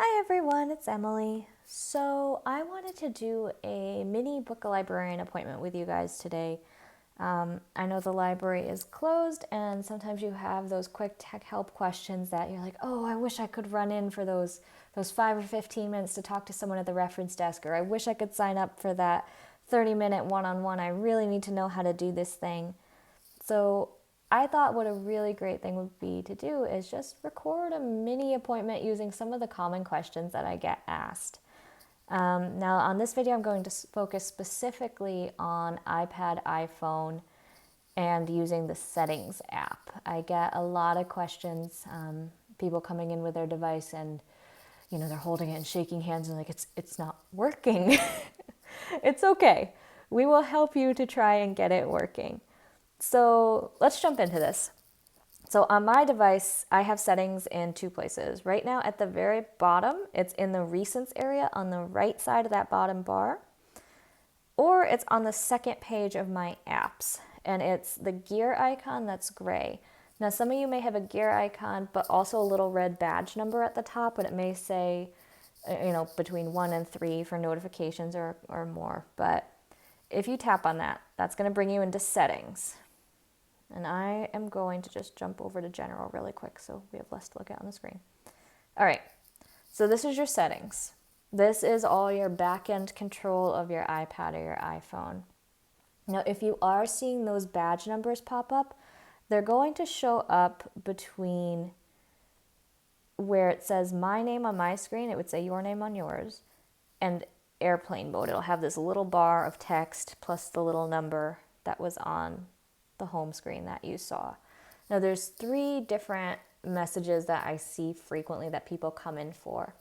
Hi everyone, it's Emily. So I wanted to do a mini Book-a-Librarian appointment with you guys today. I know the library is closed and sometimes you have those quick tech help questions that you're like, oh, I wish I could run in for those 5 or 15 minutes to talk to someone at the reference desk, or I wish I could sign up for that 30-minute one-on-one. I really need to know how to do this thing. So I thought what a really great thing would be to do is just record a mini appointment using some of the common questions that I get asked. Now on this video, I'm going to focus specifically on iPad, iPhone, and using the settings app. I get a lot of questions, people coming in with their device and they're holding it and shaking hands and like, it's not working. It's okay. We will help you to try and get it working. So let's jump into this. So on my device, I have settings in two places. Right now at the very bottom, it's in the recents area on the right side of that bottom bar, or it's on the second page of my apps, and it's the gear icon that's gray. Now some of you may have a gear icon, but also a little red badge number at the top, and it may say, between 1 and 3 for notifications or more. But if you tap on that, that's going to bring you into settings. And I am going to just jump over to general really quick so we have less to look at on the screen. All right, so this is your settings. This is all your back-end control of your iPad or your iPhone. Now, if you are seeing those badge numbers pop up, they're going to show up between where it says my name on my screen, it would say your name on yours, and airplane mode. It'll have this little bar of text plus the little number that was on the home screen that you saw. Now there's 3 different messages that I see frequently that people come in for.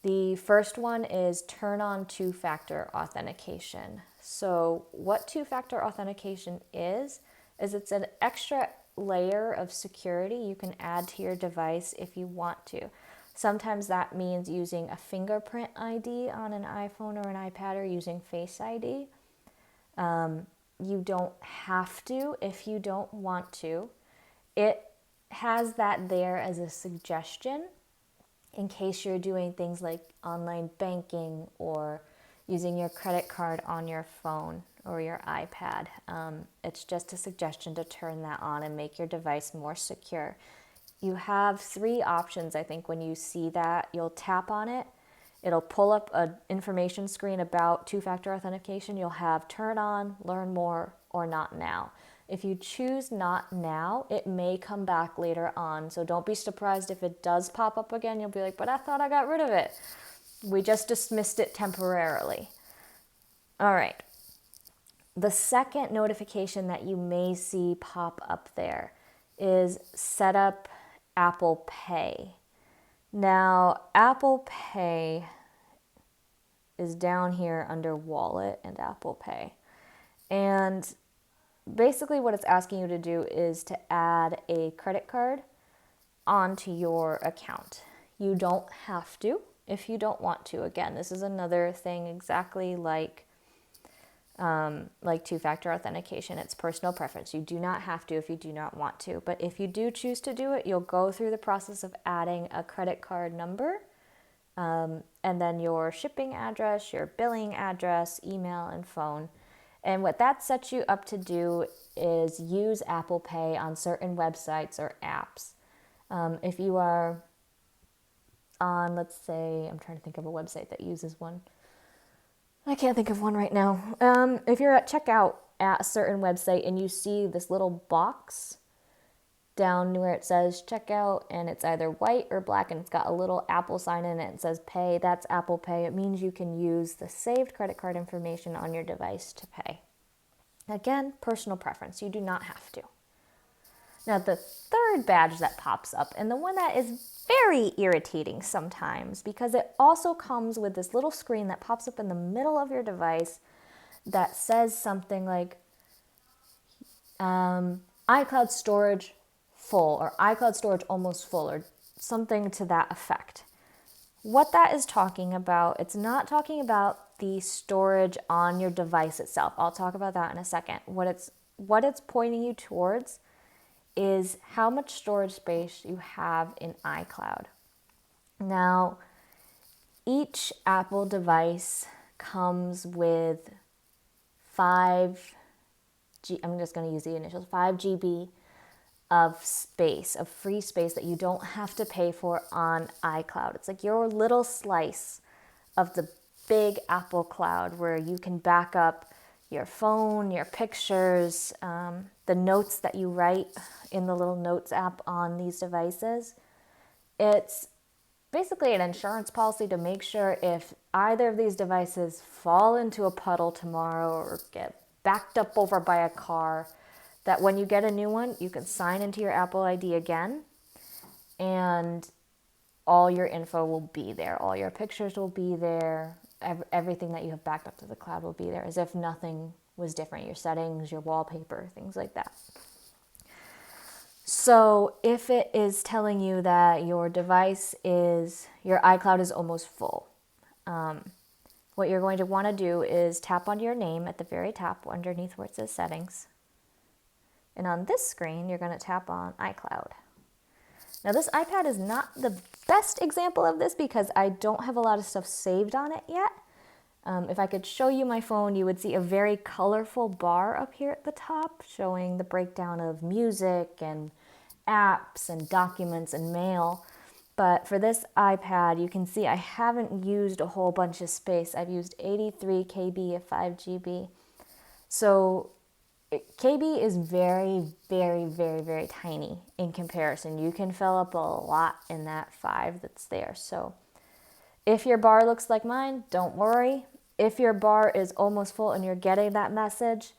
The first one is turn on two-factor authentication. So what two-factor authentication is it's an extra layer of security you can add to your device if you want to. Sometimes that means using a fingerprint ID on an iPhone or an iPad, or using Face ID. You don't have to if you don't want to. It has that there as a suggestion in case you're doing things like online banking or using your credit card on your phone or your iPad. It's just a suggestion to turn that on and make your device more secure. You have 3 options, I think. When you see that, you'll tap on it. It'll pull up an information screen about two-factor authentication. You'll have turn on, learn more, or not now. If you choose not now, it may come back later on. So don't be surprised if it does pop up again. You'll be like, but I thought I got rid of it. We just dismissed it temporarily. All right. The second notification that you may see pop up there is set up Apple Pay. Now, Apple Pay is down here under Wallet and Apple Pay. And basically what it's asking you to do is to add a credit card onto your account. You don't have to if you don't want to. Again, this is another thing exactly like two-factor authentication. It's personal preference. You do not have to if you do not want to. But if you do choose to do it, you'll go through the process of adding a credit card number, and then your shipping address, your billing address, email, and phone. And what that sets you up to do is use Apple Pay on certain websites or apps. If you are on, let's say, I'm trying to think of a website that uses one. I can't think of one right now. If you're at checkout at a certain website and you see this little box down where it says checkout, and it's either white or black and it's got a little Apple sign in it and says pay, that's Apple Pay. It means you can use the saved credit card information on your device to pay. Again, personal preference. You do not have to. Now, the third badge that pops up, and the one that is very irritating sometimes, because it also comes with this little screen that pops up in the middle of your device that says something like iCloud storage full, or iCloud storage almost full, or something to that effect. What that is talking about, it's not talking about the storage on your device itself. I'll talk about that in a second. What it's pointing you towards is how much storage space you have in iCloud. Now, Each Apple device comes with I'm just going to use the initials, 5 GB of space, of free space that you don't have to pay for on iCloud. It's like your little slice of the big Apple cloud where you can back up your phone, your pictures, the notes that you write in the little notes app on these devices. It's basically an insurance policy to make sure if either of these devices fall into a puddle tomorrow or get backed up over by a car, that when you get a new one, you can sign into your Apple ID again and all your info will be there. All your pictures will be there. Everything that you have backed up to the cloud will be there as if nothing was different. Your settings, your wallpaper, things like that. So if it is telling you that your iCloud is almost full, what you're going to want to do is tap on your name at the very top underneath where it says settings. And on this screen, you're going to tap on iCloud. Now this iPad is not the best example of this because I don't have a lot of stuff saved on it yet. If I could show you my phone, you would see a very colorful bar up here at the top showing the breakdown of music and apps and documents and mail. But for this iPad, you can see I haven't used a whole bunch of space. I've used 83 KB of 5 GB. So KB is very, very, very, very tiny in comparison. You can fill up a lot in that 5 that's there. So if your bar looks like mine, don't worry. If your bar is almost full and you're getting that message,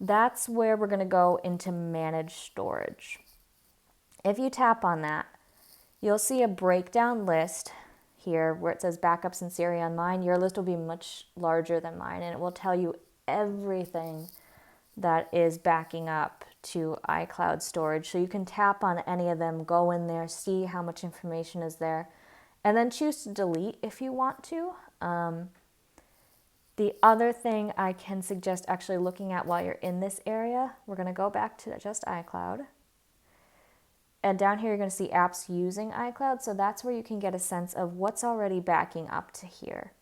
that's where we're going to go into manage storage. If you tap on that, you'll see a breakdown list here where it says backups in Siri on mine. Your list will be much larger than mine and it will tell you everything that is backing up to iCloud storage. So you can tap on any of them, go in there, see how much information is there, and then choose to delete if you want to. The other thing I can suggest actually looking at while you're in this area, we're going to go back to just iCloud. And down here, you're going to see apps using iCloud. So that's where you can get a sense of what's already backing up to here.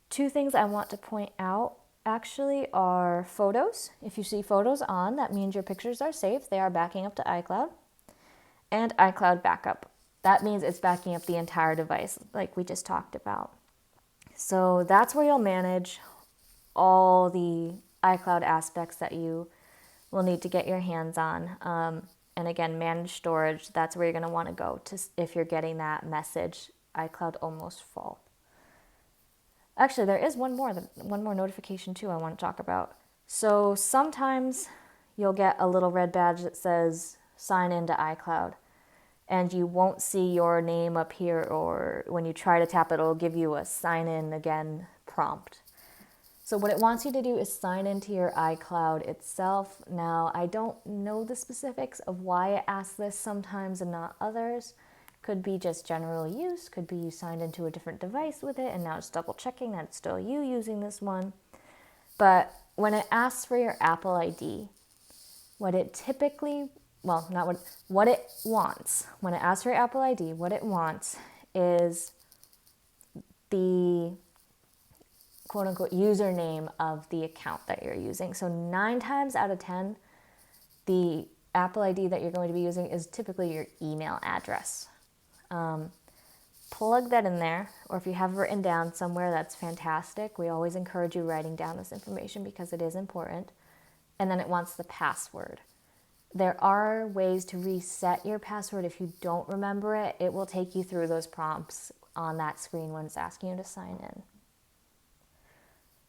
2 things I want to point out actually are photos. If you see photos on, that means your pictures are safe. They are backing up to iCloud. And iCloud backup. That means it's backing up the entire device like we just talked about. So that's where you'll manage all the iCloud aspects that you will need to get your hands on. And again, manage storage, that's where you're going to want to go to if you're getting that message, iCloud almost full. Actually, there is one more notification too I want to talk about. So sometimes you'll get a little red badge that says sign into iCloud and you won't see your name up here, or when you try to tap it, it'll give you a sign in again prompt. So what it wants you to do is sign into your iCloud itself. Now, I don't know the specifics of why it asks this sometimes and not others. Could be just general use, could be you signed into a different device with it and now it's double checking that it's still you using this one. But when it asks for your Apple ID, what it typically, well, not what it wants, when it asks for your Apple ID, what it wants is the quote unquote username of the account that you're using. So 9 times out of 10, the Apple ID that you're going to be using is typically your email address. Plug that in there, or if you have it written down somewhere, that's fantastic. We always encourage you writing down this information because it is important. And then it wants the password. There are ways to reset your password if you don't remember it. It will take you through those prompts on that screen when it's asking you to sign in.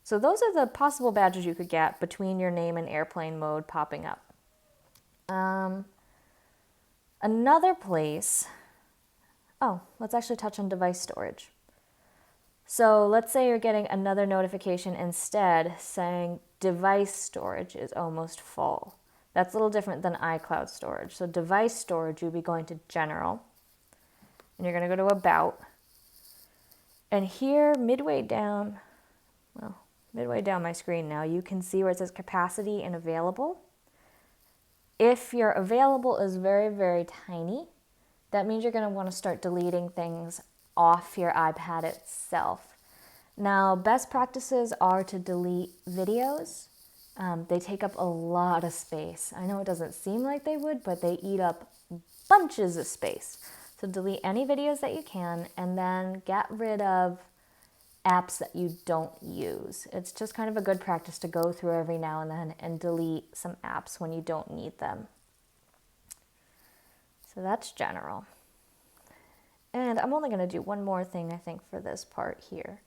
So those are the possible badges you could get between your name and airplane mode popping up. Another place, let's actually touch on device storage. So let's say you're getting another notification instead saying device storage is almost full. That's a little different than iCloud storage. So device storage, you'll be going to General, and you're going to go to About. And here, midway down my screen now, you can see where it says Capacity and Available. If your available is very, very tiny, that means you're going to want to start deleting things off your iPad itself. Now, best practices are to delete videos. They take up a lot of space. I know it doesn't seem like they would, but they eat up bunches of space. So delete any videos that you can, and then get rid of apps that you don't use. It's just kind of a good practice to go through every now and then and delete some apps when you don't need them. So that's general. And I'm only going to do one more thing, I think, for this part here.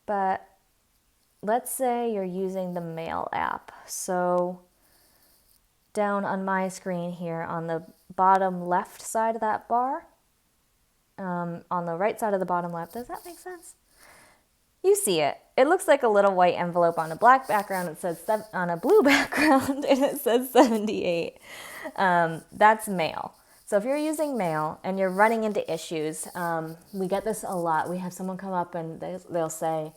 But let's say you're using the Mail app. So down on my screen here on the bottom left side of that bar, on the right side of the bottom left, does that make sense? You see it. It looks like a little white envelope on a black background. It says on a blue background, and it says 78. That's Mail. So if you're using Mail and you're running into issues, we get this a lot. We have someone come up and they'll say,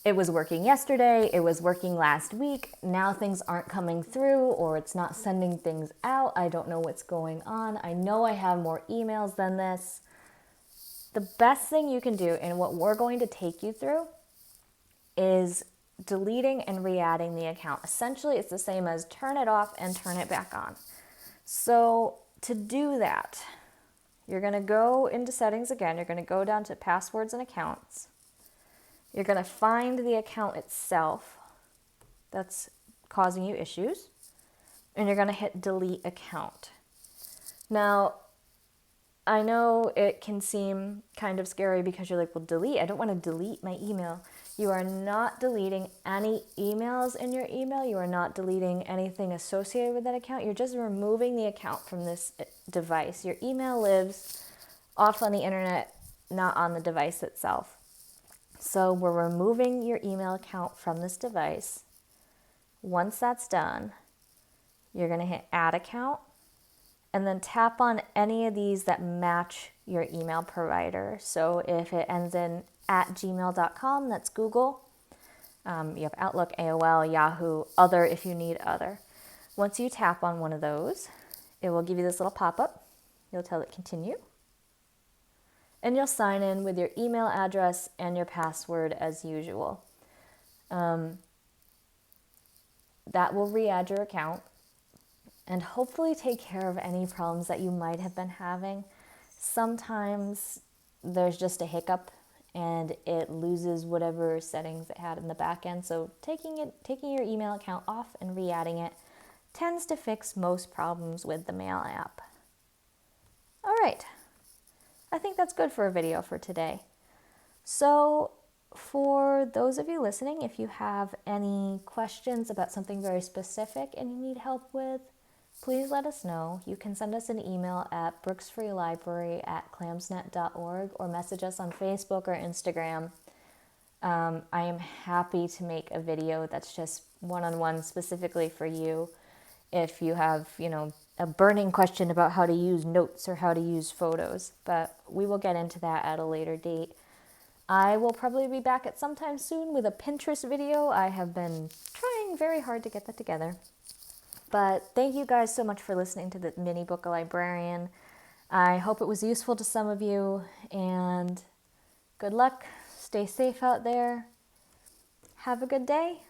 it was working yesterday, it was working last week, now things aren't coming through, or it's not sending things out. I don't know what's going on. I know I have more emails than this. The best thing you can do, and what we're going to take you through, is deleting and re-adding the account. Essentially, it's the same as turn it off and turn it back on. So to do that, you're going to go into settings again. You're going to go down to passwords and accounts. You're going to find the account itself that's causing you issues, and you're going to hit delete account. Now, I know it can seem kind of scary because you're like, well, delete. I don't want to delete my email. You are not deleting any emails in your email. You are not deleting anything associated with that account. You're just removing the account from this device. Your email lives off on the internet, not on the device itself. So we're removing your email account from this device. Once that's done, you're going to hit add account, and then tap on any of these that match your email provider. So if it ends in @gmail.com, that's Google. You have Outlook, AOL, Yahoo, other if you need other. Once you tap on one of those, it will give you this little pop-up. You'll tell it continue. And you'll sign in with your email address and your password as usual. That will re-add your account and hopefully take care of any problems that you might have been having. Sometimes there's just a hiccup and it loses whatever settings it had in the back end. So taking your email account off and re-adding it tends to fix most problems with the Mail app. All right. I think that's good for a video for today. So for those of you listening, if you have any questions about something very specific and you need help with, please let us know. You can send us an email at brooksfreelibrary@clamsnet.org or message us on Facebook or Instagram. I am happy to make a video that's just one-on-one specifically for you. If you have, a burning question about how to use notes or how to use photos, but we will get into that at a later date. I will probably be back at some time soon with a Pinterest video. I have been trying very hard to get that together. But thank you guys so much for listening to the mini Book-a-Librarian. I hope it was useful to some of you, and good luck. Stay safe out there. Have a good day.